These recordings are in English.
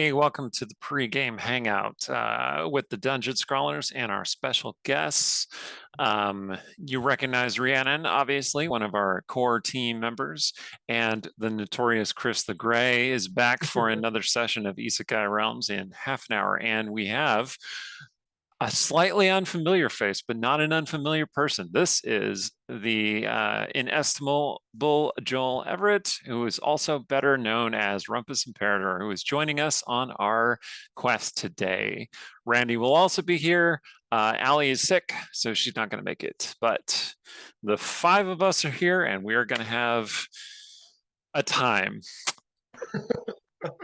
everybody. Welcome to the pre-game hangout with the Dungeon Scrawlers and our special guests. You recognize Rhiannon, obviously, one of our core team members, and the notorious Chris the Gray is back for another session of Isekai Realms in half an hour. And we have a slightly unfamiliar face, but not an unfamiliar person. This is the inestimable Joel Everett, who is also better known as Rumpus Imperator, who is joining us on our quest today. Randy will also be here. Allie is sick, so she's not going to make it. But the five of us are here, and we are going to have a time.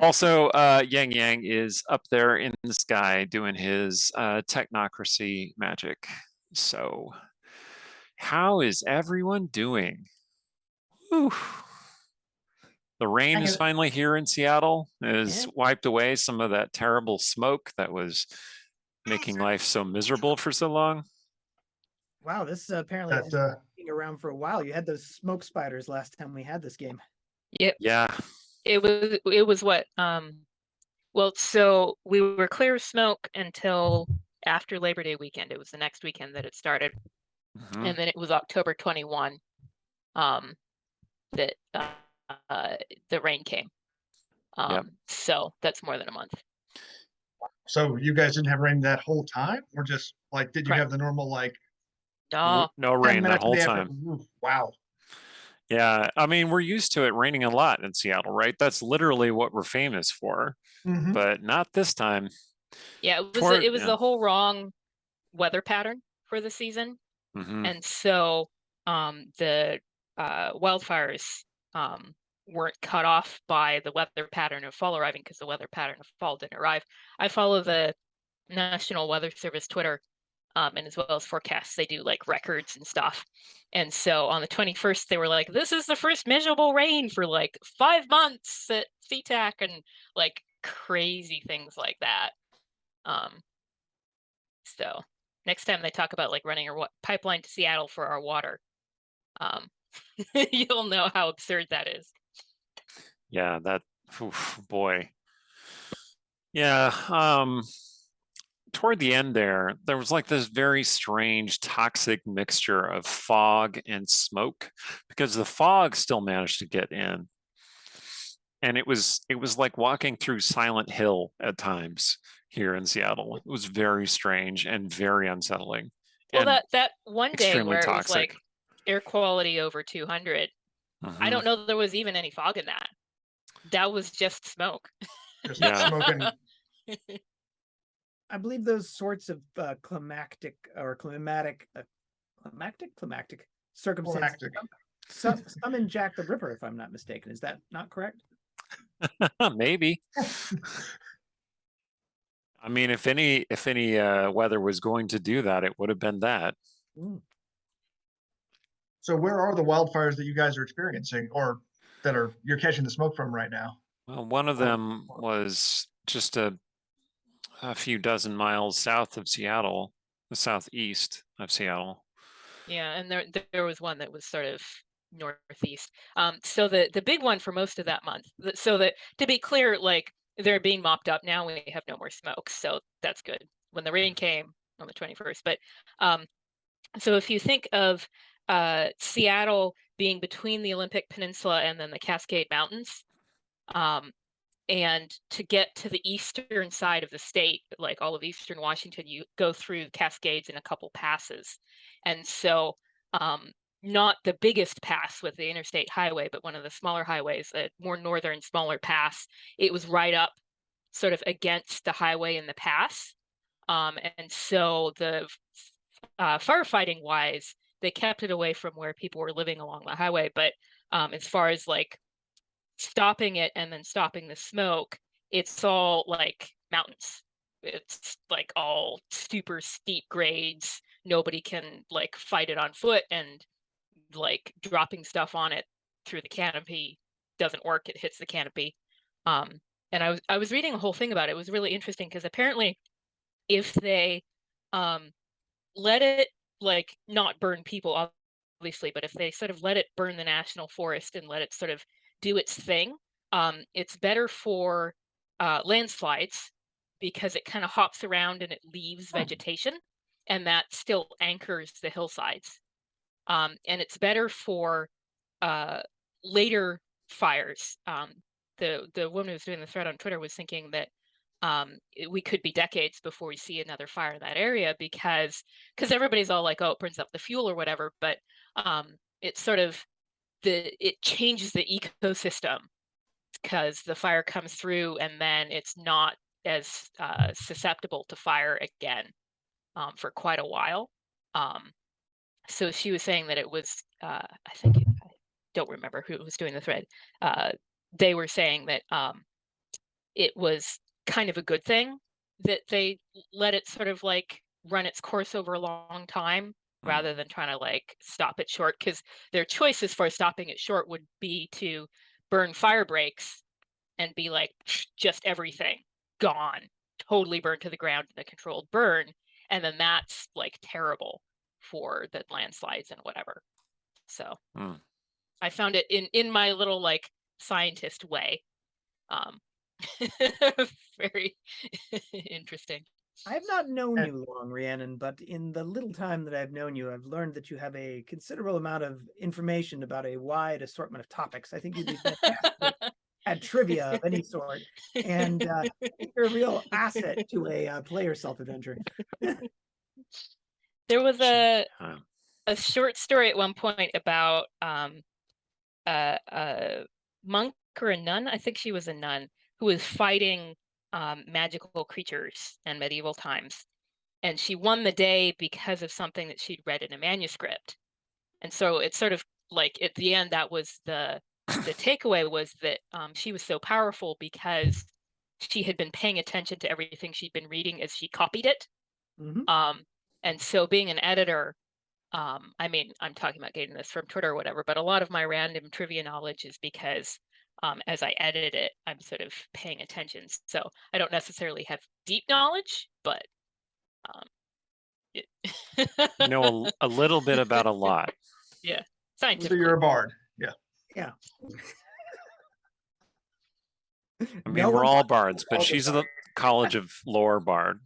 Also, Yang Yang is up there in the sky doing his technocracy magic. So, how is everyone doing? Whew. The rain is finally here in Seattle. It has wiped away some of that terrible smoke that was making life so miserable for so long. Wow, this is apparently been around for a while. You had those smoke spiders last time we had this game. Yep. Yeah. It was what? Well, so we were clear of smoke until after Labor Day weekend. It was the next weekend that it started. Mhm. And then it was October 21 that the rain came. Yep. So that's more than a month. So you guys didn't have rain that whole time, or just like did you have the normal like No, no rain the whole after? time? Wow. Yeah, I mean, we're used to it raining a lot in Seattle, right? That's literally what we're famous for, but not this time. Yeah, it was the whole wrong weather pattern for the season. And so the wildfires weren't cut off by the weather pattern of fall arriving, because the weather pattern of fall didn't arrive. I follow the National Weather Service Twitter, and as well as forecasts. They do like records and stuff. And so on the 21st, they were like, this is the first measurable rain for like 5 months at SeaTac, and like crazy things like that. So next time they talk about like running a pipeline to Seattle for our water, you'll know how absurd that is. Yeah, that, oof, boy. Yeah, toward the end there was like this very strange toxic mixture of fog and smoke, because the fog still managed to get in. And it was like walking through Silent Hill at times here in Seattle. It was very strange and very unsettling. Well, that one day where toxic. It was like air quality over 200, I don't know there was even any fog in that. That was just smoke. Just smoking. I believe those sorts of climatic circumstances. Some in Jack the Ripper, if I'm not mistaken. Is that not correct? Maybe. I mean, if any weather was going to do that, it would have been that. So where are the wildfires that you guys are experiencing, or that you're catching the smoke from right now? Well, one of them was just a few dozen miles south of Seattle, the southeast of Seattle. Yeah, and there was one that was sort of northeast. So the big one for most of that month. So that, to be clear, like they're being mopped up now. We have no more smoke, so that's good. When the rain came on the 21st, but so if you think of Seattle being between the Olympic Peninsula and then the Cascade Mountains, and to get to the eastern side of the state, like all of eastern Washington, you go through Cascades in a couple passes. And so not the biggest pass with the interstate highway, but one of the smaller highways, a more northern, smaller pass. It was right up sort of against the highway in the pass. And so the firefighting wise, they kept it away from where people were living along the highway. But as far as like stopping it and then stopping the smoke, it's all like mountains. It's like all super steep grades. Nobody can like fight it on foot, and like dropping stuff on it through the canopy doesn't work. It hits the canopy. And I was reading a whole thing about it. It was really interesting because apparently if they let it like not burn people, obviously, but if they sort of let it burn the national forest and let it sort of do its thing, it's better for landslides because it kind of hops around and it leaves vegetation, and that still anchors the hillsides. And it's better for later fires. The woman who was doing the thread on Twitter was thinking that we could be decades before we see another fire in that area because everybody's all like, oh, it burns up the fuel or whatever, but it's sort of it changes the ecosystem because the fire comes through and then it's not as susceptible to fire again for quite a while. So she was saying that it was, I think, I don't remember who was doing the thread. They were saying that it was kind of a good thing that they let it sort of like run its course over a long time rather than trying to like stop it short, because their choices for stopping it short would be to burn fire breaks and be like, just everything gone, totally burned to the ground in a controlled burn. And then that's like terrible for the landslides and whatever. So I found it in my little like scientist way. Very interesting. I have not known you long, Rhiannon, but in the little time that I've known you, I've learned that you have a considerable amount of information about a wide assortment of topics. I think you'd be fantastic at trivia of any sort, and you're a real asset to a player self-adventure. There was a short story at one point about a monk or a nun, I think she was a nun, who was fighting magical creatures in medieval times. And she won the day because of something that she'd read in a manuscript. And so it's sort of like at the end, that was the takeaway was that she was so powerful because she had been paying attention to everything she'd been reading as she copied it. And so being an editor, I mean, I'm talking about getting this from Twitter or whatever, but a lot of my random trivia knowledge is because as I edit it, I'm sort of paying attention. So I don't necessarily have deep knowledge, but know a little bit about a lot. Yeah, So scientifically. you're a bard. Yeah. Yeah. I mean, we're all bards, but she's the College of Lore bard.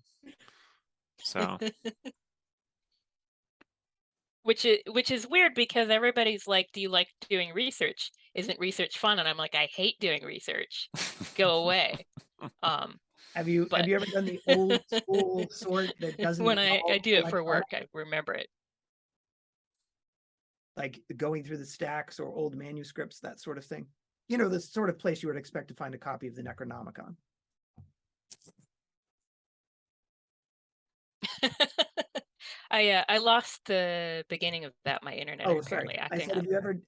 So which is weird because everybody's like, do you like doing research? Isn't research fun? And I'm like, I hate doing research. Go away. Have you ever done the old school sort that doesn't when I do it for work, I remember it. Like going through the stacks or old manuscripts, that sort of thing. You know, the sort of place you would expect to find a copy of the Necronomicon. I lost the beginning of that. My internet apparently acting. I said,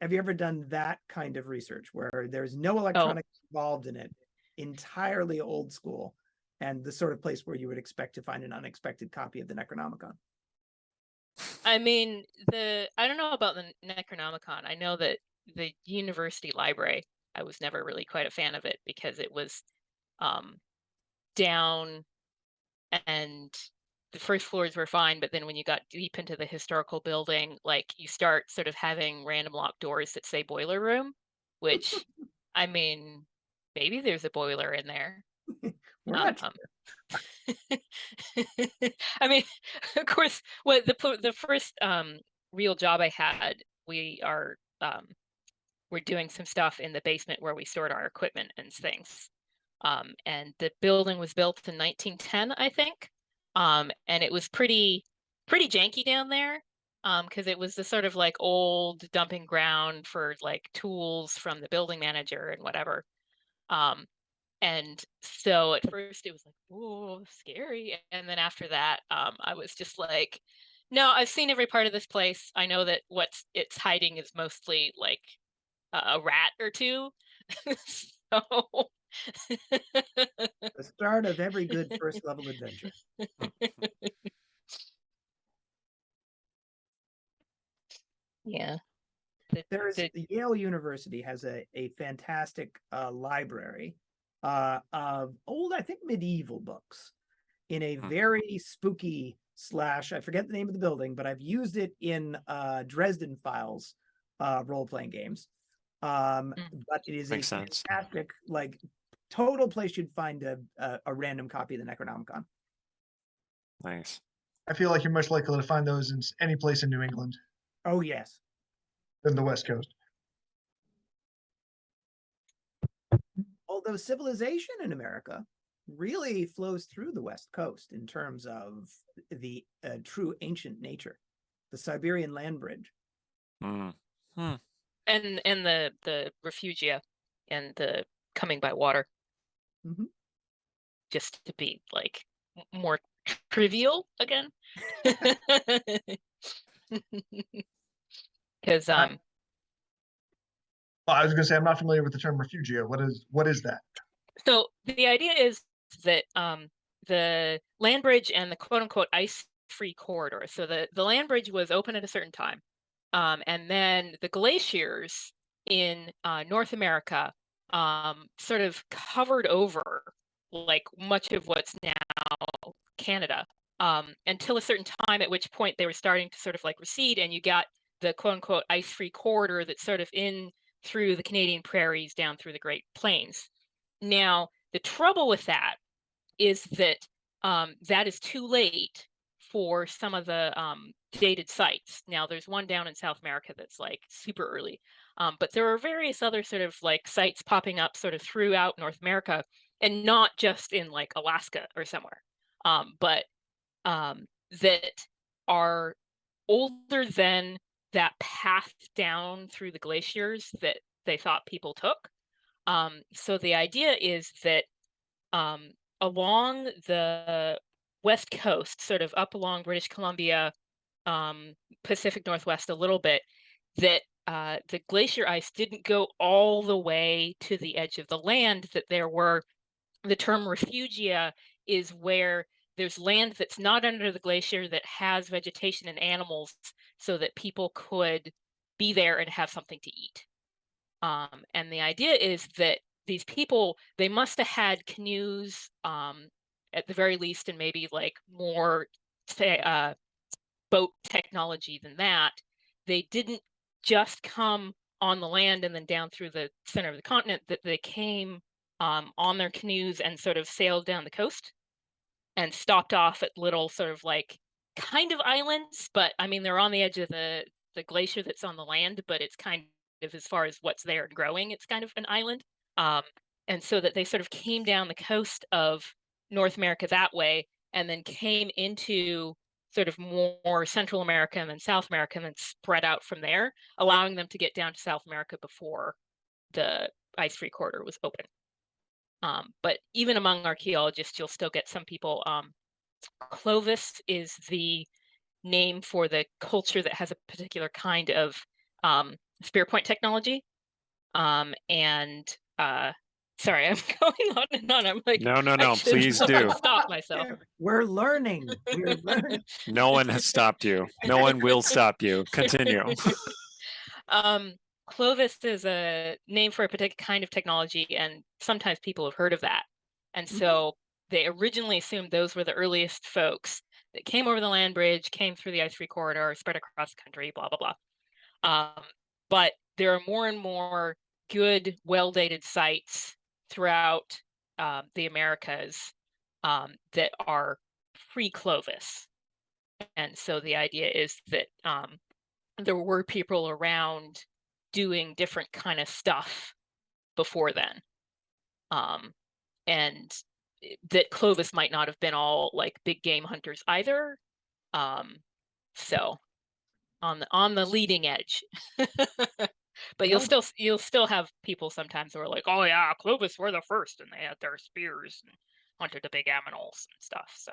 have you ever done that kind of research where there's no electronics involved in it, entirely old school, and the sort of place where you would expect to find an unexpected copy of the Necronomicon? I mean, I don't know about the Necronomicon. I know that the university library, I was never really quite a fan of it because it was down and the first floors were fine, but then when you got deep into the historical building, like you start sort of having random locked doors that say boiler room, which I mean, maybe there's a boiler in there. We're not sure. I mean, of course, what the first real job I had, we're doing some stuff in the basement where we stored our equipment and things. And the building was built in 1910, I think. And it was pretty janky down there because it was the sort of like old dumping ground for like tools from the building manager and whatever. And so at first it was like, oh, scary. And then after that, I was just like, no, I've seen every part of this place. I know that it's hiding is mostly like a rat or two. So the start of every good first level adventure. Yeah. The Yale University has a fantastic library of old, I think, medieval books in a very spooky / I forget the name of the building, but I've used it in Dresden Files role-playing games. But it is a fantastic, like, total place you'd find a random copy of the Necronomicon. Nice. I feel like you're much likely to find those in any place in New England Oh yes. than the West Coast. Although civilization in America really flows through the West Coast in terms of the true ancient nature, the Siberian land bridge. Mm. And the refugia and the coming by water, Mhm. just to be like more trivial again. Because I was going to say I'm not familiar with the term refugio. What is that? so the idea is that the land bridge and the quote unquote ice-free corridor. So the land bridge was open at a certain time, and then the glaciers in North America sort of covered over like much of what's now Canada until a certain time, at which point they were starting to sort of like recede, and you got the quote unquote ice-free corridor that's sort of in through the Canadian prairies down through the Great Plains. Now, the trouble with that is that that is too late for some of the dated sites. Now, there's one down in South America that's like super early, but there are various other sort of like sites popping up sort of throughout North America, and not just in like Alaska or somewhere, but that are older than that path down through the glaciers that they thought people took. So the idea is that along the West Coast, sort of up along British Columbia, Pacific Northwest a little bit, that the glacier ice didn't go all the way to the edge of the land, that there were, the term refugia is where there's land that's not under the glacier that has vegetation and animals so that people could be there and have something to eat. And the idea is that these people, they must have had canoes at the very least, and maybe like more boat technology than that. They didn't just come on the land and then down through the center of the continent, that they came on their canoes and sort of sailed down the coast and stopped off at little sort of like kind of islands, but I mean, they're on the edge of the glacier that's on the land, but it's kind of, as far as what's there and growing, it's kind of an island. And so that they sort of came down the coast of North America that way, and then came into sort of more Central America and then South America, and then spread out from there, allowing them to get down to South America before the ice-free corridor was open. But even among archaeologists, you'll still get some people. Clovis is the name for the culture that has a particular kind of spear point technology. And sorry, I'm going on and on. I'm like, No, please do. Stop myself. We're learning. We're learning. No one has stopped you. No one will stop you. Continue. Clovis is a name for a particular kind of technology, and sometimes people have heard of that. And so they originally assumed those were the earliest folks that came over the land bridge, came through the ice-free corridor, spread across the country, blah, blah, blah. But there are more and more good, well-dated sites throughout the Americas that are pre-Clovis. And so the idea is that there were people around doing different kind of stuff before then. And that Clovis might not have been all like big game hunters either. So on the leading edge. But you'll still have people sometimes who are like, oh yeah, Clovis were the first, and they had their spears and hunted the big aminals and stuff. So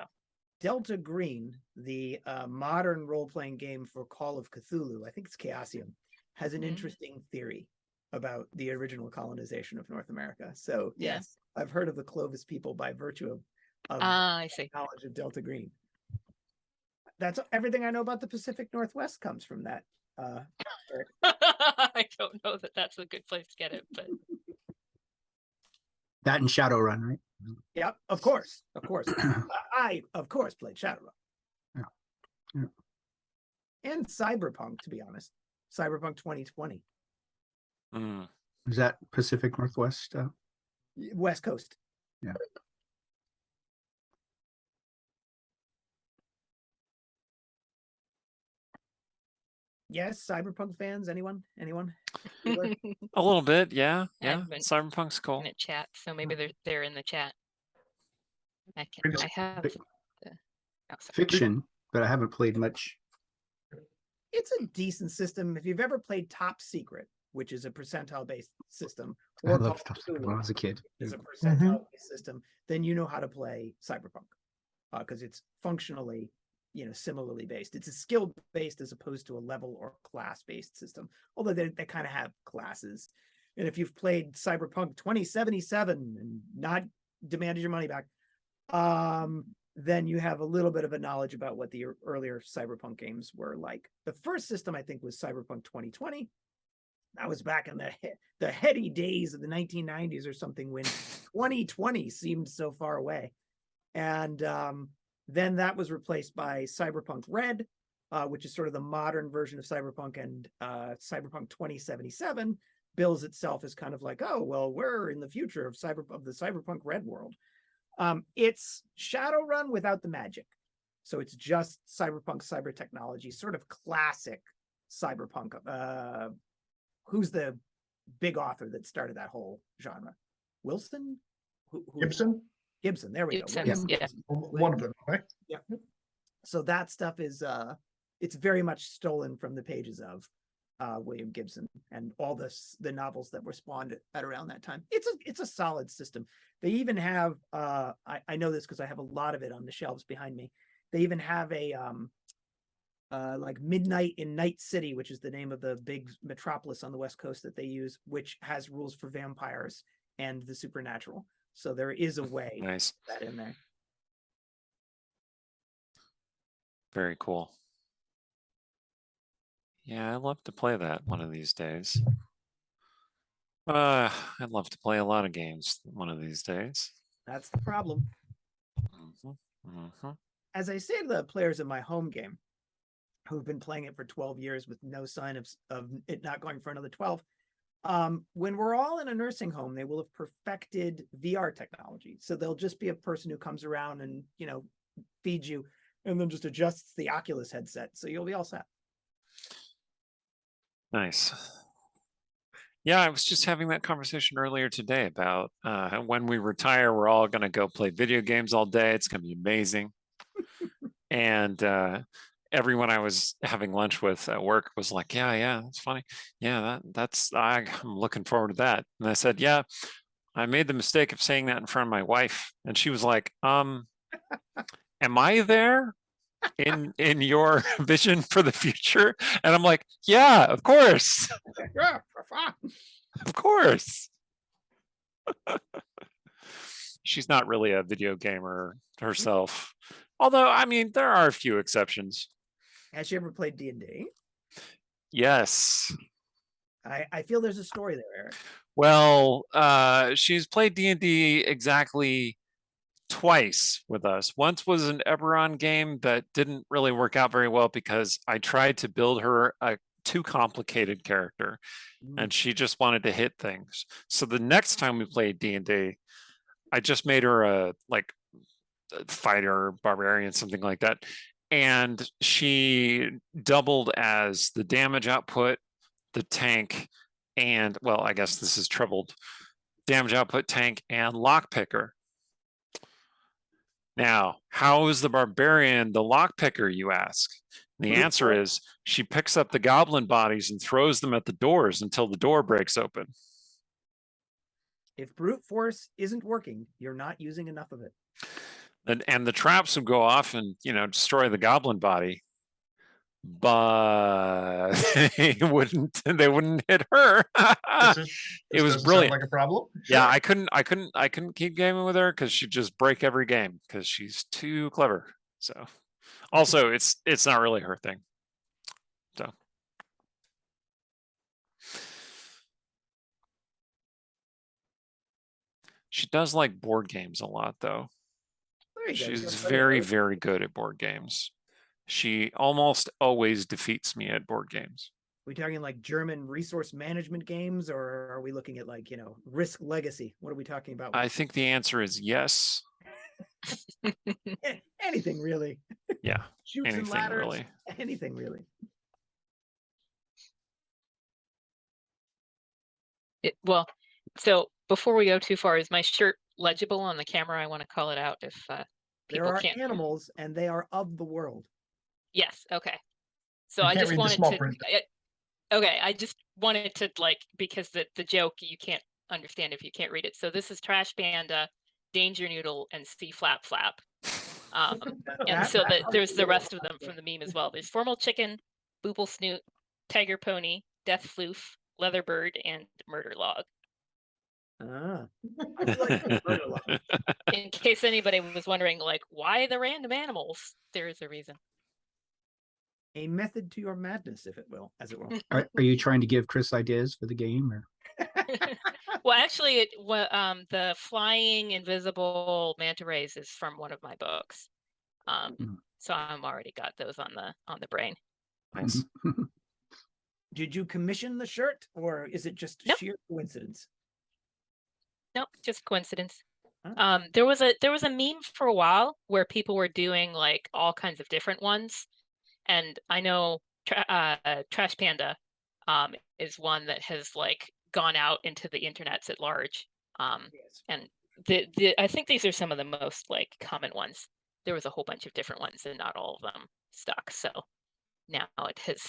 Delta Green, the modern role-playing game for Call of Cthulhu, I think it's Chaosium, has an interesting theory about the original colonization of North America. So yes, I've heard of the Clovis people by virtue of I see. knowledge of Delta Green. That's everything I know about the Pacific Northwest comes from that. I don't know that that's a good place to get it, but that and Shadowrun, right? Yeah, of course. I of course played Shadowrun. Yeah. And Cyberpunk, to be honest. Cyberpunk 2020. Is that Pacific Northwest? West Coast. Yeah. Yes, Cyberpunk fans. Anyone? Bueller? A little bit, yeah. Yeah. I've been Cyberpunk's cool. in a chat, so maybe they're in the chat. I It's- have Fic- the oh, sorry. Fiction, but I haven't played much. It's a decent system. If you've ever played Top Secret, which is a percentile-based system, I or loved Call Top of Secret Cthulhu, when I was a kid. is a percentile-based system, then you know how to play Cyberpunk because it's functionally, similarly based. It's a skill-based as opposed to a level or class-based system, although they kind of have classes. And if you've played Cyberpunk 2077 and not demanded your money back, then you have a little bit of a knowledge about what the earlier Cyberpunk games were like. The first system, I think, was Cyberpunk 2020. That was back in the heady days of the 1990s or something when 2020 seemed so far away. And then that was replaced by Cyberpunk Red, which is sort of the modern version of Cyberpunk, and Cyberpunk 2077 bills itself as kind of like, oh, well, we're in the future of the Cyberpunk Red world. It's Shadowrun without the magic. So it's just Cyberpunk cyber technology, sort of classic Cyberpunk. Who's the big author that started that whole genre? Wilson? Who Gibson, Gibson, there we Gibson, go. yeah. one of them, right? Yeah. So that stuff is it's very much stolen from the pages of William Gibson and all the novels that were spawned at around that time. It's a solid system. They even have I know this because I have a lot of it on the shelves behind me. They even have a like Midnight in Night City, which is the name of the big metropolis on the West Coast that they use, which has rules for vampires and the supernatural. So there is a way Nice. to put that in there. Very cool. Yeah, I'd love to play that one of these days. I'd love to play a lot of games one of these days. That's the problem. Mhm, mhm. As I say to the players in my home game, who've been playing it for 12 years with no sign of it not going for another 12, when we're all in a nursing home, they will have perfected VR technology. So there'll just be a person who comes around and, feeds you and then just adjusts the Oculus headset. So you'll be all set. Nice. Yeah, I was just having that conversation earlier today about when we retire, we're all going to go play video games all day. It's going to be amazing. And everyone I was having lunch with at work was like, yeah, that's funny. Yeah, I'm looking forward to that. And I said, yeah, I made the mistake of saying that in front of my wife. And she was like, am I there in your vision for the future? And I'm like, yeah, of course. Yeah, Of course. She's not really a video gamer herself. Although, I mean, there are a few exceptions. Has she ever played D&D? Yes. I feel there's a story there, Eric. Well, she's played D&D exactly twice with us. Once was an Eberron game that didn't really work out very well because I tried to build her a too complicated character and she just wanted to hit things. So the next time we played D&D, I just made her a fighter, barbarian, something like that. And she doubled as the damage output, the tank, and, well, I guess this is tripled damage output, tank, and lockpicker. Now, how is the barbarian the lockpicker, you ask? And the answer is she picks up the goblin bodies and throws them at the doors until the door breaks open. If brute force isn't working, you're not using enough of it. And the traps would go off and, destroy the goblin body, but they wouldn't hit her. It was brilliant. Like a problem. Yeah, Sure. I couldn't keep gaming with her because she'd just break every game because she's too clever. So also it's not really her thing. So she does like board games a lot though. She's very, very good at board games. She almost always defeats me at board games. we talking like German resource management games, or are we looking at like, Risk Legacy? What are we talking about? I think the answer is yes. Anything really. Yeah, Shoots and anything ladders. really. Anything really. Well, so before we go too far, is my shirt legible on the camera? I want to call it out if There people are can't. animals, and they are of the world. Yes. Okay. So You I can't just read the wanted small to. print. Okay, I just wanted to because the joke you can't understand if you can't read it. So this is Trash Panda, Danger Noodle, and Sea Flap Flap. And so there's the rest of them from the meme as well. There's Formal Chicken, Booble Snoot, Tiger Pony, Death Floof, Leatherbird, and Murder Log. Ah, I like the murder log. In case anybody was wondering, why the random animals, there is a reason. A method to your madness, if it will, as it will. Are you trying to give Chris ideas for the game? Or? Well, actually, the flying invisible manta rays is from one of my books. So I'm already got those on the brain. Nice. Did you commission the shirt, or is it just Nope. sheer coincidence? Nope, just coincidence. Oh. There was a meme for a while where people were doing all kinds of different ones, and I know Trash Panda is one that has gone out into the internets at large. Yes. And I think these are some of the most common ones. There was a whole bunch of different ones, and not all of them stuck. So now it has.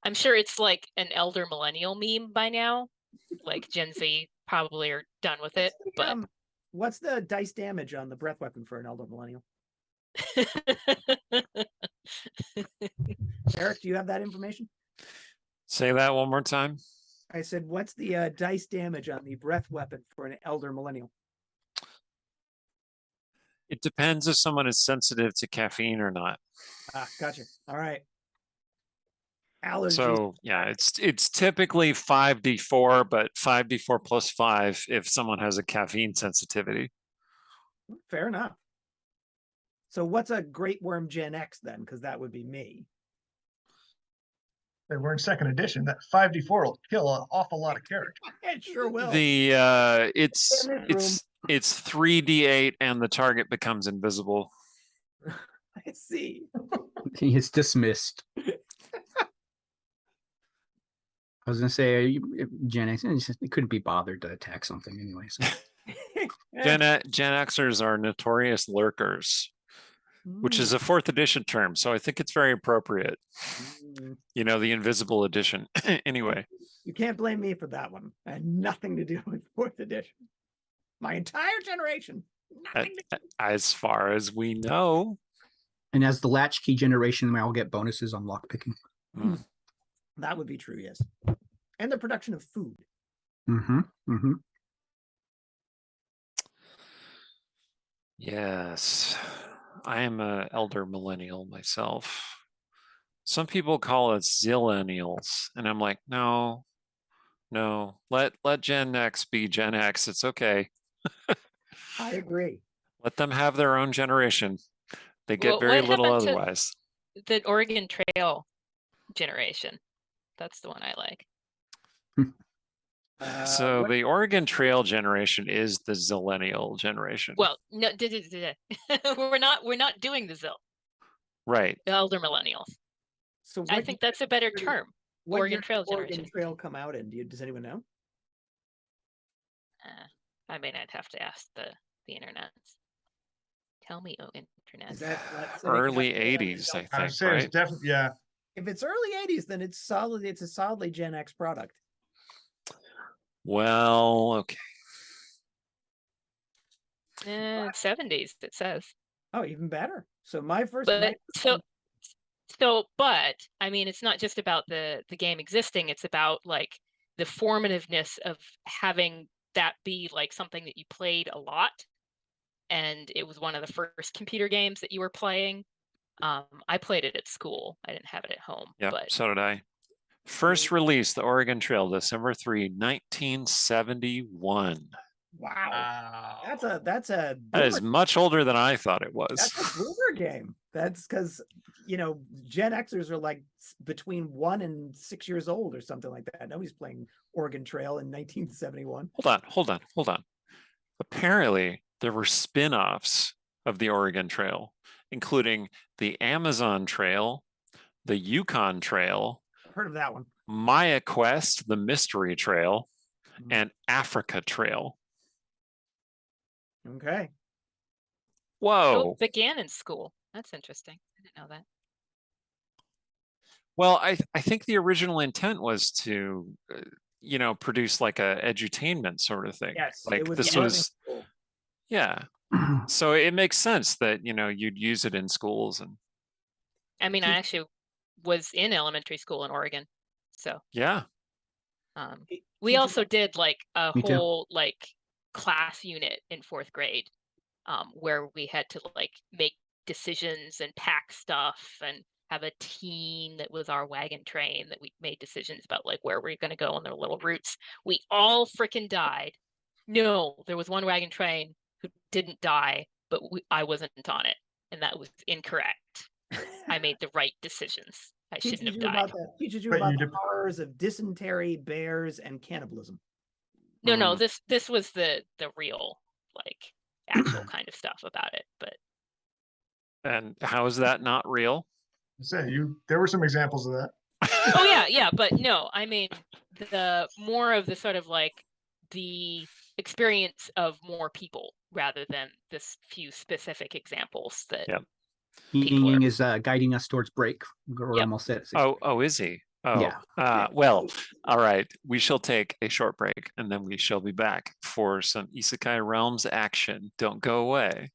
I'm sure it's an elder millennial meme by now. Gen Z probably are done with it. But what's the dice damage on the breath weapon for an elder millennial? Eric, do you have that information? Say that one more time. I said, what's the dice damage on the breath weapon for an elder millennial? It depends if someone is sensitive to caffeine or not. Ah, gotcha. All right. Allergies. So yeah, it's typically 5d4, but 5d4 plus 5 if someone has a caffeine sensitivity. Fair enough. So what's a Great Worm Gen X then? Because that would be me. They were in second edition. That 5d4 will kill an awful lot of characters. It sure will. It's 3d8 and the target becomes invisible. I see. It's dismissed. I was gonna say Gen X. It couldn't be bothered to attack something anyway. So. Gen Xers are notorious lurkers, which is a 4th edition term. So I think it's very appropriate. The invisible edition. Anyway. You can't blame me for that one. I had nothing to do with 4th edition. My entire generation. As far as we know. And as the latchkey generation, we all get bonuses on lockpicking. That would be true, yes. And the production of food. Yes. I am an elder millennial myself. Some people call us zillennials, and I'm like, no. Let Gen X be Gen X. It's okay. I agree. Let them have their own generation. They get very little otherwise. The Oregon Trail generation. That's the one I like. So the Oregon Trail generation is the zillennial generation. Well, no, we're not doing the Zill. Right. The elder millennials. So I think that's a better term. Oregon Trail generation. Oregon Trail come out in? Does anyone know? I mean, I'd have to ask the internet. Tell me, internet. Is that early 80s, I think. I would say right? it's definitely, yeah. If it's early 80s, then it's solid. It's a solidly Gen X product. Well, okay. 70s, it says. Oh, even better. So my first. But I mean, it's not just about the game existing. It's about the formativeness of having that be something that you played a lot, and it was one of the first computer games that you were playing. I played it at school. I didn't have it at home. Yeah, but so did I. First release, the Oregon Trail, December 3, 1971. Wow. That is much older than I thought it was. That's a boomer game. That's because Gen Xers are like between 1 and 6 years old or something like that. Nobody's playing Oregon Trail in 1971. Hold on. Apparently, there were spin-offs of the Oregon Trail, including the Amazon Trail, the Yukon Trail, I've heard of that one. Maya Quest, the Mystery Trail, and Africa Trail. Okay. Whoa. Began in school. That's interesting. I didn't know that. Well, I think the original intent was to, produce like a edutainment sort of thing. Yes. Like it this learning was, school. yeah. So it makes sense that, you'd use it in schools and I mean, I actually was in elementary school in Oregon. So yeah. we also did like a Me too. whole like class unit in 4th grade where we had to like make decisions and pack stuff and have a team that was our wagon train that we made decisions about like where we're going to go on their little routes. We all freaking died. No, there was one wagon train who didn't die, but I wasn't on it, and that was incorrect. I made the right decisions. I shouldn't have died. Teaches you But about you the did- horrors of dysentery, bears, and cannibalism. No, this was the real like actual kind of stuff about it. But And how is that not real? There were some examples of that. oh yeah, but no, I mean the more of the sort of like the experience of more people rather than this few specific examples that Yep. Ying is guiding us towards break. We're Yep. almost at 6. Oh, is he? Oh, Yeah. well, all right. We shall take a short break and then we shall be back for some Isekai Realms action. Don't go away.